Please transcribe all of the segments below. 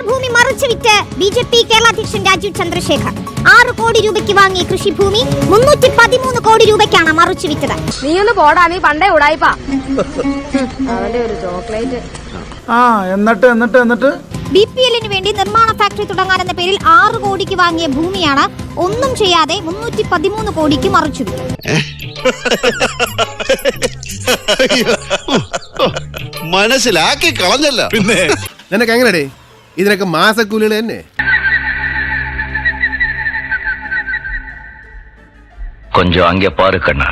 സർക്കാർ ഭൂമി മറിച്ചുവിറ്റ് BJP കേരള അധ്യക്ഷൻ രാജീവ് ചന്ദ്രശേഖർ 6 കോടി രൂപയ്ക്ക് വാങ്ങിയ കൃഷിഭൂമി 313 കോടി രൂപയ്ക്കാണ് മറിച്ചുവിറ്റത്. നീ ഒന്ന് പോടാ, നീ പണ്ടേ ഉടായിപ്പാ. അവന്റെ ഒരു ചോക്ലേറ്റ്. എന്നിട്ട് BPL-ന് വേണ്ടി നിർമ്മാണ ഫാക്ടറി തുടങ്ങാനെന്ന പേരിൽ 6 കോടിക്ക് വാങ്ങിയ ഭൂമിയാണ് ഒന്നും ചെയ്യാതെ 313 കോടിക്ക് മറിച്ചുവിറ്റത്. മനസ്സിലാക്കി കളഞ്ഞല്ല. പിന്നെ നിനക്ക് എങ്ങനെടേ ഇതിനൊക്കെ മാസക്കൂലികൾ തന്നെ? கொஞ்சம் அங்கே பாரு கண்ணா.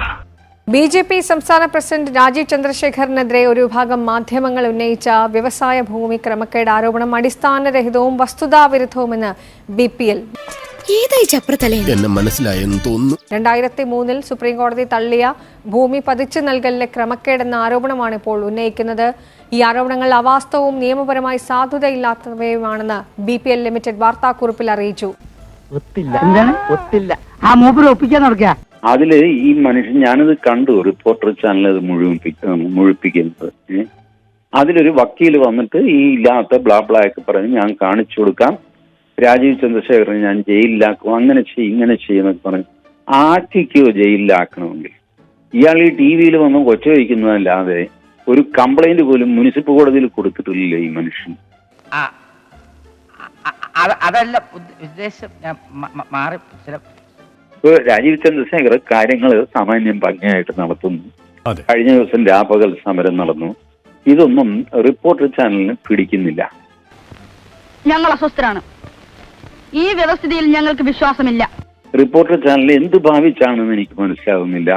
BJP സംസ്ഥാന പ്രസിഡന്റ് രാജീവ് ചന്ദ്രശേഖറിനെതിരെ ഒരു വിഭാഗം മാധ്യമങ്ങൾ ഉന്നയിച്ച വ്യവസായ ഭൂമി ക്രമക്കേട് ആരോപണം അടിസ്ഥാനരഹിതവും വസ്തുതാവിരുദ്ധവുമെന്ന് BPL. എന്നെ മനസ്സിലായെന്ന് തോന്നുന്നു. 2003 സുപ്രീം കോടതി തള്ളിയ ഭൂമി പതിച്ചു നൽകലിലെ ക്രമക്കേടെന്ന ആരോപണമാണ് ഇപ്പോൾ ഉന്നയിക്കുന്നത്. ഈ ആരോപണങ്ങൾ അവാസ്തവവും നിയമപരമായി സാധുതയില്ലാത്തവയുമാണെന്ന് BPL ലിമിറ്റഡ് വാർത്താക്കുറിപ്പിൽ അറിയിച്ചു. അതില് ഈ മനുഷ്യൻ, ഞാനത് കണ്ടു, റിപ്പോർട്ടർ ചാനൽ അത് മുഴുപ്പിക്കുന്നത്. അതിലൊരു വക്കീൽ വന്നിട്ട് ഈ ഇല്ലാത്ത ബ്ലാബ്ലായൊക്കെ പറഞ്ഞ് ഞാൻ കാണിച്ചു കൊടുക്കാം, രാജീവ് ചന്ദ്രശേഖരനെ ഞാൻ ജയിലിലാക്കും, അങ്ങനെ ചെയ്യും ഇങ്ങനെ ചെയ്യുന്നൊക്കെ പറഞ്ഞു. ആറ്റിക്കോ ജയിലിലാക്കണമെങ്കിൽ ഇയാൾ ഈ TV-യിൽ വന്ന് കൊച്ച വയ്ക്കുന്നതല്ലാതെ ഒരു കംപ്ലൈന്റ് പോലും മുനിസിപ്പൽ കോടതിയിൽ കൊടുത്തിട്ടില്ല ഈ മനുഷ്യൻ. അതല്ല ഉദ്ദേശം, മാറി. ഇപ്പൊ രാജീവ് ചന്ദ്രശേഖർ കാര്യങ്ങൾ സാമാന്യം ഭംഗിയായിട്ട് നടത്തുന്നു. കഴിഞ്ഞ ദിവസം രാപകൽ സമരം നടന്നു. ഇതൊന്നും റിപ്പോർട്ടർ ചാനലിന് പിടിക്കുന്നില്ല. ഞങ്ങൾ അസ്വസ്ഥരാണ്. ഈ വ്യവസ്ഥിതിയിൽ ഞങ്ങൾക്ക് വിശ്വാസമില്ല. റിപ്പോർട്ടർ ചാനൽ എന്ത് ഭാവിച്ചാണെന്ന് എനിക്ക് മനസ്സിലാവുന്നില്ല.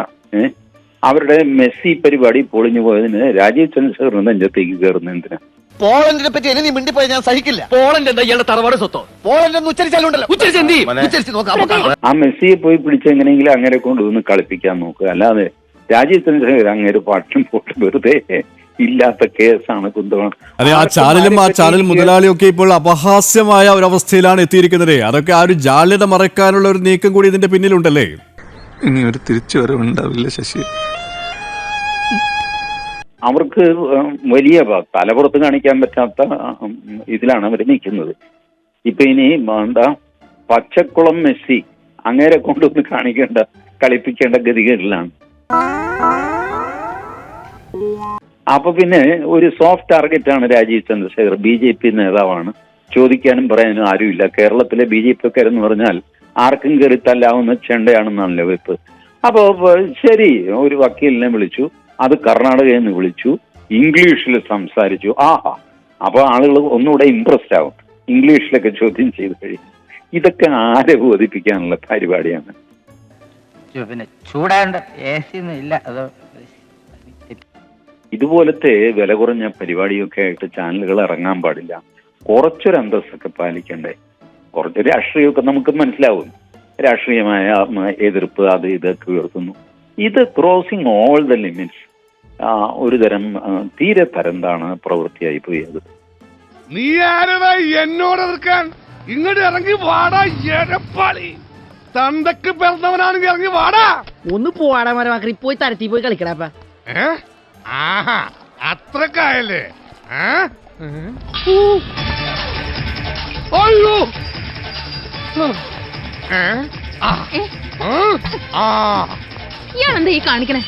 അവരുടെ മെസ്സി പരിപാടി പൊളിഞ്ഞു പോയതിന് രാജീവ് ചന്ദ്രശേഖറിന് നെഞ്ചത്തേക്ക് കയറുന്ന എന്തിനാ? പോളണ്ടിനെ പറ്റി എന്നെ നീ മിണ്ടിപ്പോയി ഞാൻ സഹിക്കില്ല. പോളണ്ട് എന്താ ഇയാളുടെ തറവാട് സ്വത്തോ? പോളണ്ട് എന്ന് ഉച്ചരിച്ചാലുണ്ടല്ലോ. ആ മെസ്സിയെ പോയി പിടിച്ചെങ്ങനെയെങ്കിലും അങ്ങനെ കൊണ്ടുവന്ന് കളിപ്പിക്കാൻ നോക്കുക. അല്ലാതെ രാജീവ് ചന്ദ്രശേഖർ അങ്ങനെ പാട്ടും പോട്ട് വെറുതെ ഇല്ലാത്ത കേസാണ് കുന്തമാണ്. അതെ, ആ ചാനൽ മുതലാളിയൊക്കെ ഇപ്പോൾ അപഹാസ്യമായ ഒരവസ്ഥയിലാണ് എത്തിയിരിക്കുന്നത്. അതൊക്കെ ആ ഒരു ജാള്യത മറയ്ക്കാനുള്ള ഒരു നീക്കം കൂടി ഇതിന്റെ പിന്നിലുണ്ടല്ലേ? ഇനി ഒരു തിരിച്ചുവരവുണ്ടാവില്ല ശശി. അവർക്ക് വലിയ തലപുറത്ത് കാണിക്കാൻ പറ്റാത്ത ഇതിലാണ് അവർ നിൽക്കുന്നത്. ഇപ്പൊ ഇനി എന്താ പച്ചക്കുളം മെസ്സി അങ്ങേരെ കൊണ്ടൊന്ന് കളിപ്പിക്കേണ്ട ഗതികളിലാണ്. അപ്പൊ പിന്നെ ഒരു സോഫ്റ്റ് ടാർഗറ്റ് ആണ് രാജീവ് ചന്ദ്രശേഖർ. BJP നേതാവാണ്, ചോദിക്കാനും പറയാനും ആരുമില്ല. കേരളത്തിലെ BJP-ക്കാരെന്ന് പറഞ്ഞാൽ ആർക്കും കയറി തല്ലാവുന്ന ചെണ്ടയാണെന്നാണല്ലോ വെപ്പ്. അപ്പോ ശരി, ഒരു വക്കീലിനെ വിളിച്ചു, അത് കർണാടകയിൽ നിന്ന് വിളിച്ചു, ഇംഗ്ലീഷിൽ സംസാരിച്ചു. അപ്പൊ ആളുകൾ ഒന്നുകൂടെ ഇംപ്രസ്ഡ് ആവും, ഇംഗ്ലീഷിലൊക്കെ ചോദ്യം ചെയ്ത് കഴിയും. ഇതൊക്കെ ആരെ ബോധിപ്പിക്കാനുള്ള പരിപാടിയാണ്? പിന്നെ ചൂടാണ്ട് ഇല്ല. ഇതുപോലത്തെ വില കുറഞ്ഞ പരിപാടിയൊക്കെ ആയിട്ട് ചാനലുകൾ ഇറങ്ങാൻ പാടില്ല. കുറച്ചൊരു അന്തസ്സൊക്കെ പാലിക്കണ്ടേ? കുറച്ച് രാഷ്ട്രീയമൊക്കെ നമുക്ക് മനസ്സിലാവും. രാഷ്ട്രീയമായ എതിർപ്പ് അത് ഇതൊക്കെ ഉയർത്തുന്നു. ഇത് ക്രോസിങ് ഓൾ ദ ലിമിറ്റ്സ്. ഒരു തരം തീരെ തരംതാണ് പ്രവൃത്തിയായി പോയത്. നീ ആരടാ എന്നോട് എതിർക്കാൻ? ഇങ്ങോട്ട് ഇറങ്ങി വാടാ എടപ്പാളി. തന്തക്ക് പിറന്നവനാണെങ്കിൽ ഇറങ്ങി വാടാ. ഒന്ന് പോവാടാ മരമാക്കി, പോയി തരത്തി പോയി കളിക്കടാ. അത്രക്കായല്ലേ? അയ്യോ, ഇയാളെന്താ ഈ കാണിക്കണേ?